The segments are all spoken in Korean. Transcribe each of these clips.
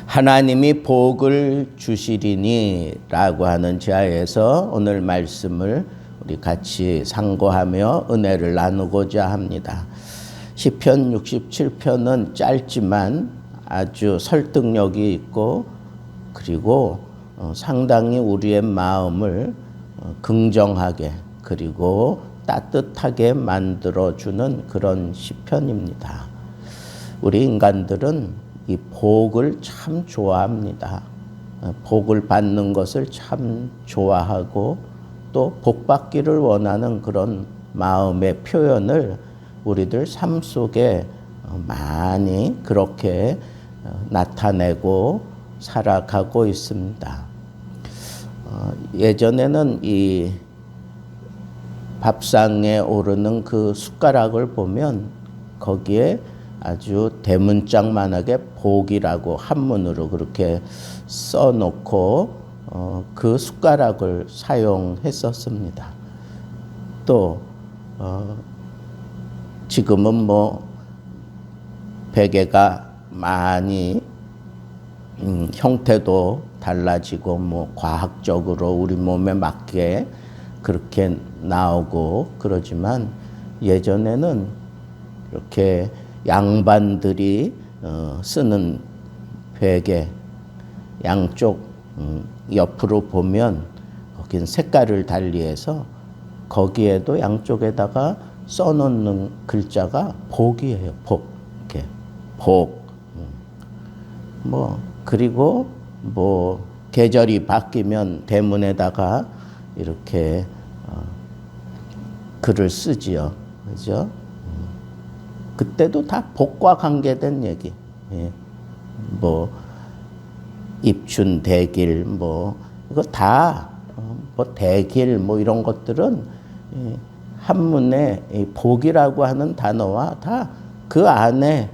하나님이 복을 주시리니 라고 하는 지하에서 오늘 말씀을 우리 같이 상고하며 은혜를 나누고자 합니다. 시편 67편은 짧지만 아주 설득력이 있고 그리고 상당히 우리의 마음을 긍정하게 그리고 따뜻하게 만들어주는 그런 시편입니다. 우리 인간들은 이 복을 참 좋아합니다. 복을 받는 것을 참 좋아하고 또 복받기를 원하는 그런 마음의 표현을 우리들 삶 속에 많이 그렇게 나타내고 살아가고 있습니다. 예전에는 이 밥상에 오르는 그 숟가락을 보면 거기에 아주 대문짝만하게 복이라고 한문으로 그렇게 써놓고 그 숟가락을 사용했었습니다. 또 지금은 뭐 베개가 많이 형태도 달라지고 뭐 과학적으로 우리 몸에 맞게 그렇게 나오고 그러지만 예전에는 이렇게 양반들이 쓰는 베개 양쪽 옆으로 보면 거긴 색깔을 달리해서 거기에도 양쪽에다가 써놓는 글자가 복이에요. 복. 이렇게 복. 뭐 그리고 뭐 계절이 바뀌면 대문에다가 이렇게 글을 쓰지요. 그죠? 그때도 다 복과 관계된 얘기. 예. 뭐 입춘 대길 뭐 이거 다 뭐 대길 뭐 이런 것들은 한문에 복이라고 하는 단어와 다 그 안에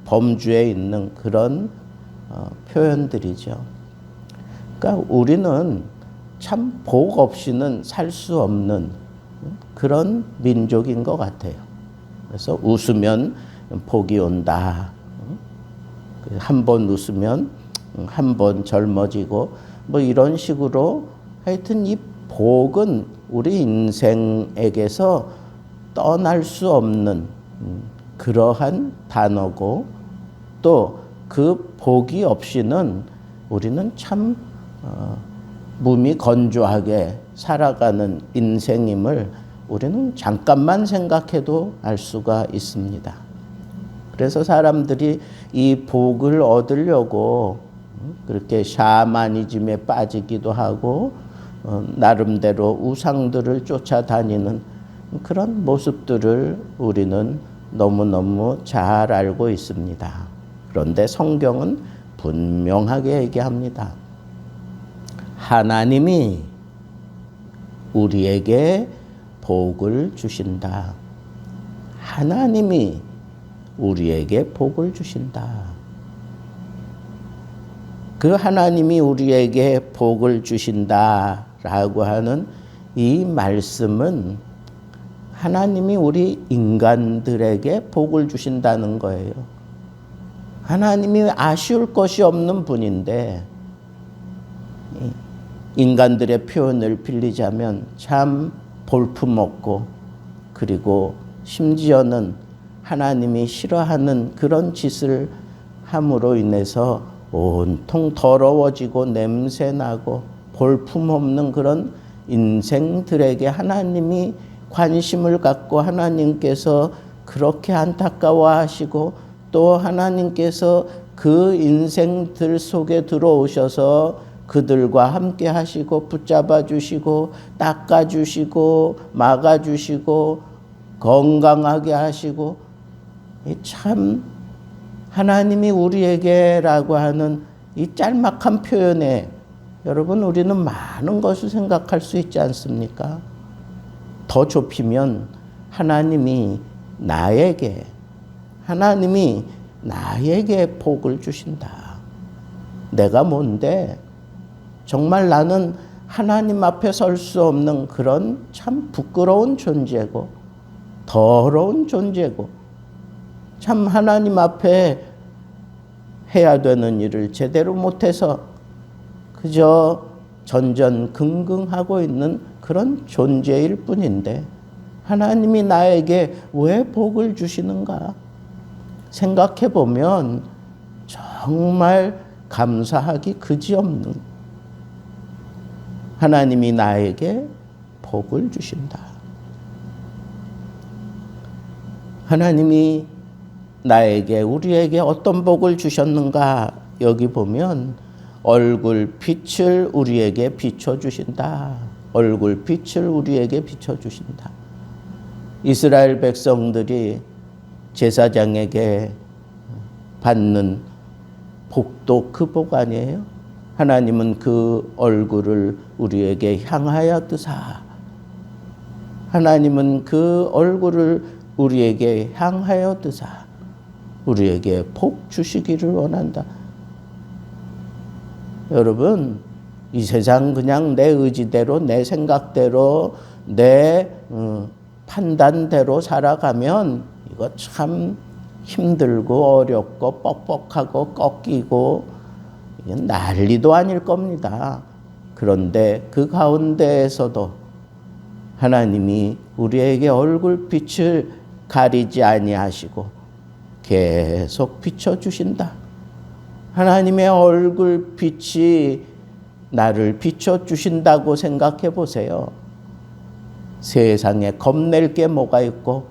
범주에 있는 그런 표현들이죠. 그러니까 우리는 참 복 없이는 살 수 없는 그런 민족인 것 같아요. 그래서 웃으면 복이 온다. 한 번 웃으면 한 번 젊어지고 뭐 이런 식으로 하여튼 이 복은 우리 인생에게서 떠날 수 없는 그러한 단어고 또 그 복이 없이는 우리는 참 몸이 건조하게 살아가는 인생임을 우리는 잠깐만 생각해도 알 수가 있습니다. 그래서 사람들이 이 복을 얻으려고 그렇게 샤머니즘에 빠지기도 하고 나름대로 우상들을 쫓아다니는 그런 모습들을 우리는 너무너무 잘 알고 있습니다. 그런데 성경은 분명하게 얘기합니다. 하나님이 우리에게 복을 주신다. 하나님이 우리에게 복을 주신다. 그 하나님이 우리에게 복을 주신다라고 하는 이 말씀은 하나님이 우리 인간들에게 복을 주신다는 거예요. 하나님이 아쉬울 것이 없는 분인데 인간들의 표현을 빌리자면 참 볼품없고 그리고 심지어는 하나님이 싫어하는 그런 짓을 함으로 인해서 온통 더러워지고 냄새나고 볼품없는 그런 인생들에게 하나님이 관심을 갖고 하나님께서 그렇게 안타까워하시고 또 하나님께서 그 인생들 속에 들어오셔서 그들과 함께 하시고 붙잡아 주시고 닦아 주시고 막아 주시고 건강하게 하시고 참 하나님이 우리에게라고 하는 이 짤막한 표현에 여러분 우리는 많은 것을 생각할 수 있지 않습니까? 더 좁히면 하나님이 나에게 복을 주신다. 내가 뭔데? 정말 나는 하나님 앞에 설 수 없는 그런 참 부끄러운 존재고 더러운 존재고 참 하나님 앞에 해야 되는 일을 제대로 못해서 그저 전전긍긍하고 있는 그런 존재일 뿐인데 하나님이 나에게 왜 복을 주시는가 생각해 보면 정말 감사하기 그지없는 하나님이 나에게 복을 주신다. 하나님이 나에게 우리에게 어떤 복을 주셨는가 여기 보면 얼굴 빛을 우리에게 비춰주신다. 얼굴 빛을 우리에게 비춰주신다. 이스라엘 백성들이 제사장에게 받는 복도 그 복 아니에요? 하나님은 그 얼굴을 우리에게 향하여 드사. 하나님은 그 얼굴을 우리에게 향하여 드사. 우리에게 복 주시기를 원한다. 여러분, 이 세상 그냥 내 의지대로, 내 생각대로, 내 판단대로 살아가면 이거 참 힘들고 어렵고 뻑뻑하고 꺾이고 이건 난리도 아닐 겁니다. 그런데 그 가운데에서도 하나님이 우리에게 얼굴빛을 가리지 아니하시고 계속 비춰주신다. 하나님의 얼굴빛이 나를 비춰주신다고 생각해 보세요. 세상에 겁낼 게 뭐가 있고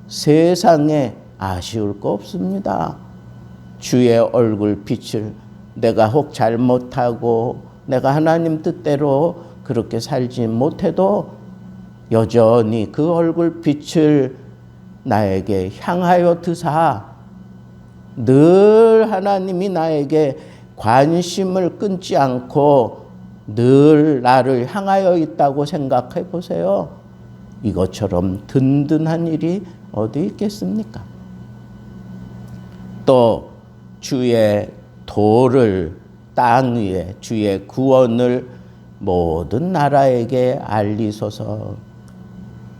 세상에 아쉬울 거 없습니다. 주의 얼굴빛을 내가 혹 잘못하고 내가 하나님 뜻대로 그렇게 살지 못해도 여전히 그 얼굴빛을 나에게 향하여 드사 늘 하나님이 나에게 관심을 끊지 않고 늘 나를 향하여 있다고 생각해 보세요. 이것처럼 든든한 일이 어디 있겠습니까? 또 주의 도를 땅 위에 주의 구원을 모든 나라에게 알리소서.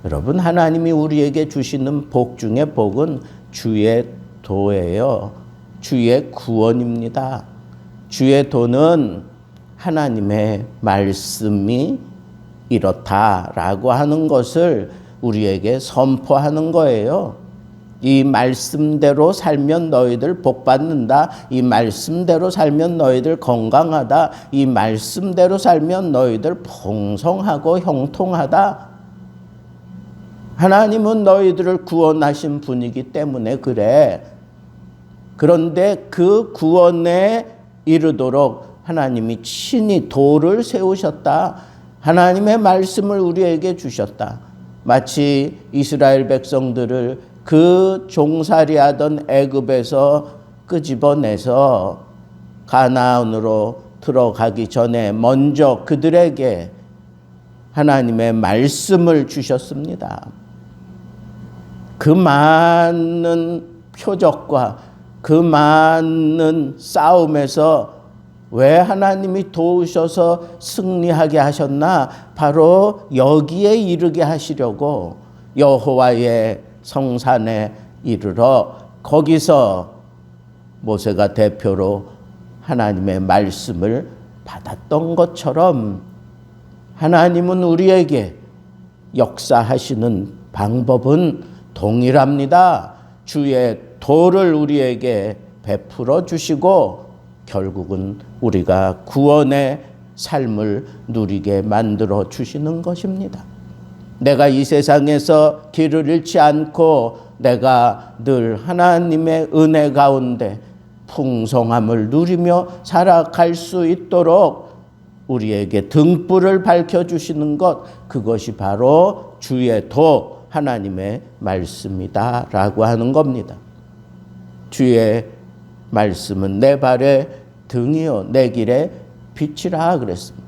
여러분, 하나님이 우리에게 주시는 복 중에 복은 주의 도예요. 주의 구원입니다. 주의 도는 하나님의 말씀이 이렇다라고 하는 것을 우리에게 선포하는 거예요. 이 말씀대로 살면 너희들 복 받는다. 이 말씀대로 살면 너희들 건강하다. 이 말씀대로 살면 너희들 풍성하고 형통하다. 하나님은 너희들을 구원하신 분이기 때문에 그래. 그런데 그 구원에 이르도록 하나님이 친히 도를 세우셨다. 하나님의 말씀을 우리에게 주셨다. 마치 이스라엘 백성들을 그 종살이하던 애굽에서 끄집어내서 가나안으로 들어가기 전에 먼저 그들에게 하나님의 말씀을 주셨습니다. 그 많은 표적과 그 많은 싸움에서 왜 하나님이 도우셔서 승리하게 하셨나? 바로 여기에 이르게 하시려고 여호와의 성산에 이르러 거기서 모세가 대표로 하나님의 말씀을 받았던 것처럼 하나님은 우리에게 역사하시는 방법은 동일합니다. 주의 도를 우리에게 베풀어 주시고 결국은 우리가 구원의 삶을 누리게 만들어 주시는 것입니다. 내가 이 세상에서 길을 잃지 않고 내가 늘 하나님의 은혜 가운데 풍성함을 누리며 살아갈 수 있도록 우리에게 등불을 밝혀주시는 것, 그것이 바로 주의 도, 하나님의 말씀이다 라고 하는 겁니다. 주의 말씀은 내 발의 등이요 내 길의 빛이라 그랬습니다.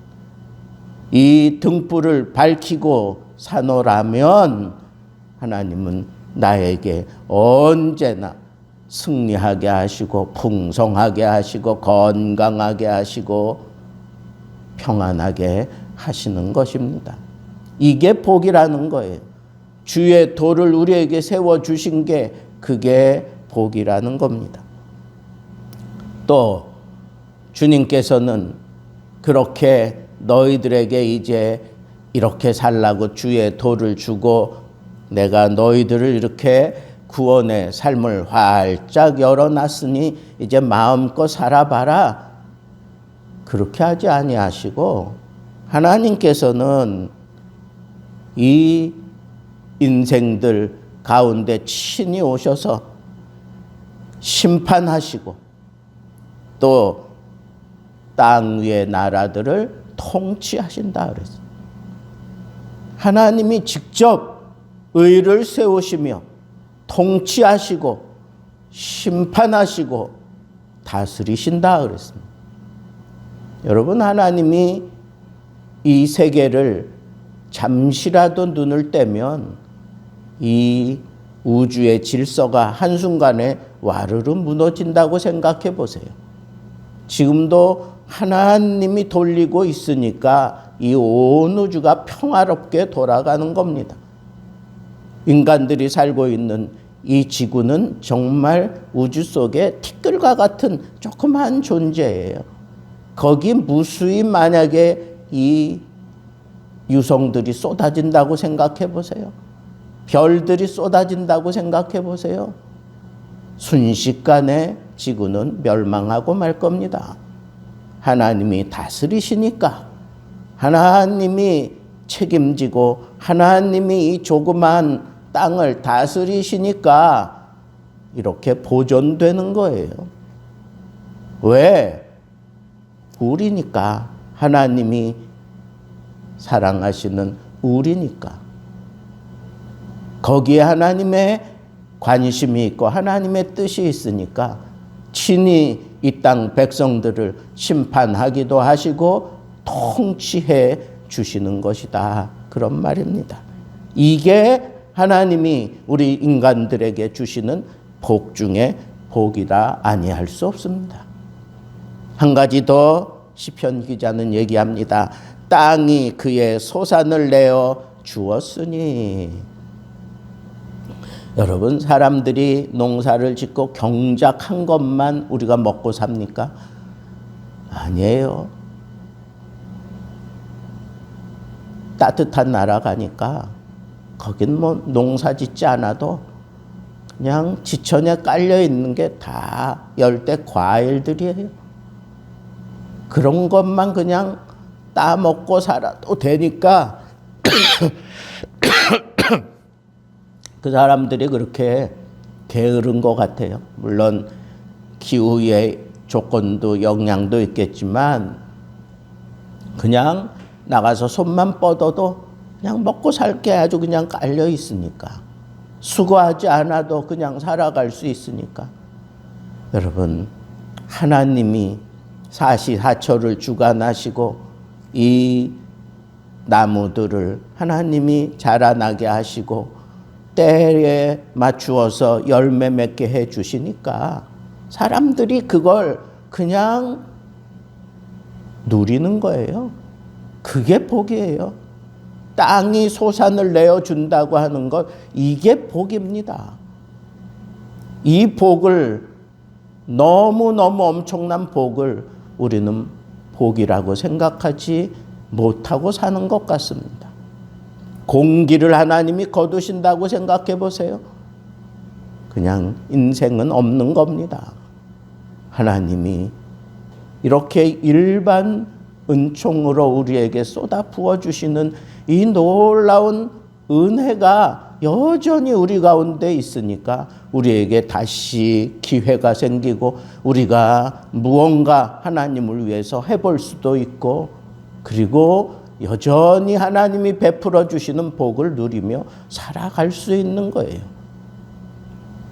이 등불을 밝히고 사노라면 하나님은 나에게 언제나 승리하게 하시고 풍성하게 하시고 건강하게 하시고 평안하게 하시는 것입니다. 이게 복이라는 거예요. 주의 도를 우리에게 세워주신 게 그게 복이라는 겁니다. 또 주님께서는 그렇게 너희들에게 이제 이렇게 살라고 주의 도를 주고 내가 너희들을 이렇게 구원의 삶을 활짝 열어놨으니 이제 마음껏 살아봐라. 그렇게 하지 아니하시고 하나님께서는 이 인생들 가운데 친히 오셔서 심판하시고 또 땅 위의 나라들을 통치하신다 그랬어요. 하나님이 직접 의를 세우시며 통치하시고 심판하시고 다스리신다 그랬습니다. 여러분, 하나님이 이 세계를 잠시라도 눈을 떼면 이 우주의 질서가 한순간에 와르르 무너진다고 생각해 보세요. 지금도 하나님이 돌리고 있으니까 이 온 우주가 평화롭게 돌아가는 겁니다. 인간들이 살고 있는 이 지구는 정말 우주 속의 티끌과 같은 조그만 존재예요. 거기 무수히 만약에 이 유성들이 쏟아진다고 생각해 보세요. 별들이 쏟아진다고 생각해 보세요. 순식간에 지구는 멸망하고 말 겁니다. 하나님이 다스리시니까, 하나님이 책임지고 하나님이 이 조그만 땅을 다스리시니까 이렇게 보존되는 거예요. 왜? 우리니까. 하나님이 사랑하시는 우리니까. 거기에 하나님의 관심이 있고 하나님의 뜻이 있으니까 친히 이 땅 백성들을 심판하기도 하시고 통치해 주시는 것이다. 그런 말입니다. 이게 하나님이 우리 인간들에게 주시는 복 중에 복이라 아니할 수 없습니다. 한 가지 더 시편 기자는 얘기합니다. 땅이 그의 소산을 내어 주었으니. 여러분, 사람들이 농사를 짓고 경작한 것만 우리가 먹고 삽니까? 아니에요. 따뜻한 나라 가니까 거긴 뭐 농사 짓지 않아도 그냥 지천에 깔려 있는 게 다 열대 과일들이에요. 그런 것만 그냥 따먹고 살아도 되니까 그 사람들이 그렇게 게으른 것 같아요. 물론 기후의 조건도 영향도 있겠지만 그냥 나가서 손만 뻗어도 그냥 먹고 살 게 아주 그냥 깔려 있으니까, 수고하지 않아도 그냥 살아갈 수 있으니까. 여러분, 하나님이 사시사철을 주관하시고 이 나무들을 하나님이 자라나게 하시고 때에 맞추어서 열매 맺게 해 주시니까 사람들이 그걸 그냥 누리는 거예요. 그게 복이에요. 땅이 소산을 내어준다고 하는 것, 이게 복입니다. 이 복을, 너무너무 엄청난 복을 우리는 복이라고 생각하지 못하고 사는 것 같습니다. 공기를 하나님이 거두신다고 생각해 보세요. 그냥 인생은 없는 겁니다. 하나님이 이렇게 일반 은총으로 우리에게 쏟아 부어주시는 이 놀라운 은혜가 여전히 우리 가운데 있으니까 우리에게 다시 기회가 생기고 우리가 무언가 하나님을 위해서 해볼 수도 있고, 그리고 여전히 하나님이 베풀어 주시는 복을 누리며 살아갈 수 있는 거예요.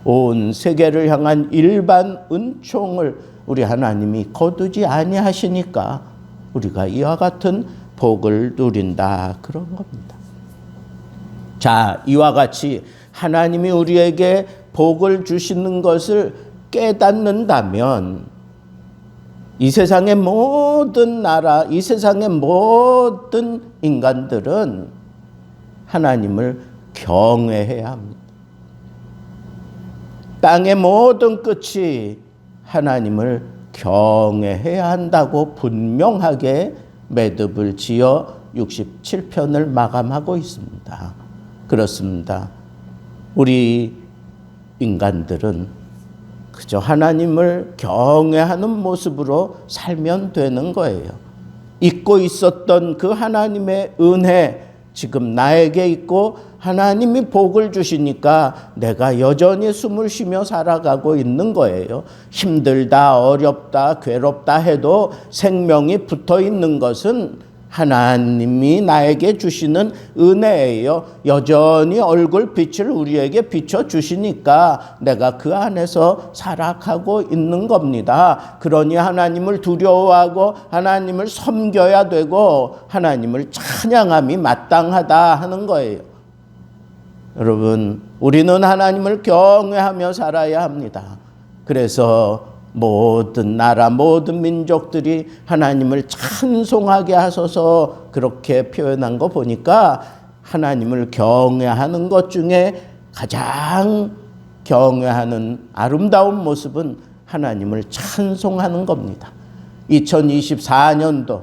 온 세계를 향한 일반 은총을 우리 하나님이 거두지 아니하시니까 우리가 이와 같은 복을 누린다, 그런 겁니다. 자, 이와 같이 하나님이 우리에게 복을 주시는 것을 깨닫는다면 이 세상의 모든 나라, 이 세상의 모든 인간들은 하나님을 경외해야 합니다. 땅의 모든 끝이 하나님을 경외해야 한다고 분명하게 매듭을 지어 67편을 마감하고 있습니다. 그렇습니다. 우리 인간들은 그저 하나님을 경외하는 모습으로 살면 되는 거예요. 잊고 있었던 그 하나님의 은혜, 지금 나에게 있고 하나님이 복을 주시니까 내가 여전히 숨을 쉬며 살아가고 있는 거예요. 힘들다, 어렵다, 괴롭다 해도 생명이 붙어 있는 것은 하나님이 나에게 주시는 은혜예요. 여전히 얼굴빛을 우리에게 비춰주시니까 내가 그 안에서 살아가고 있는 겁니다. 그러니 하나님을 두려워하고 하나님을 섬겨야 되고 하나님을 찬양함이 마땅하다 하는 거예요. 여러분, 우리는 하나님을 경외하며 살아야 합니다. 그래서 모든 나라, 모든 민족들이 하나님을 찬송하게 하소서 그렇게 표현한 거 보니까 하나님을 경외하는 것 중에 가장 경외하는 아름다운 모습은 하나님을 찬송하는 겁니다. 2024년도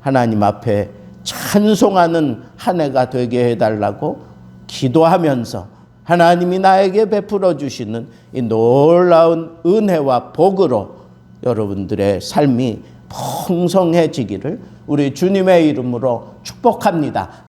하나님 앞에 찬송하는 한 해가 되게 해달라고 기도하면서 하나님이 나에게 베풀어 주시는 이 놀라운 은혜와 복으로 여러분들의 삶이 풍성해지기를 우리 주님의 이름으로 축복합니다.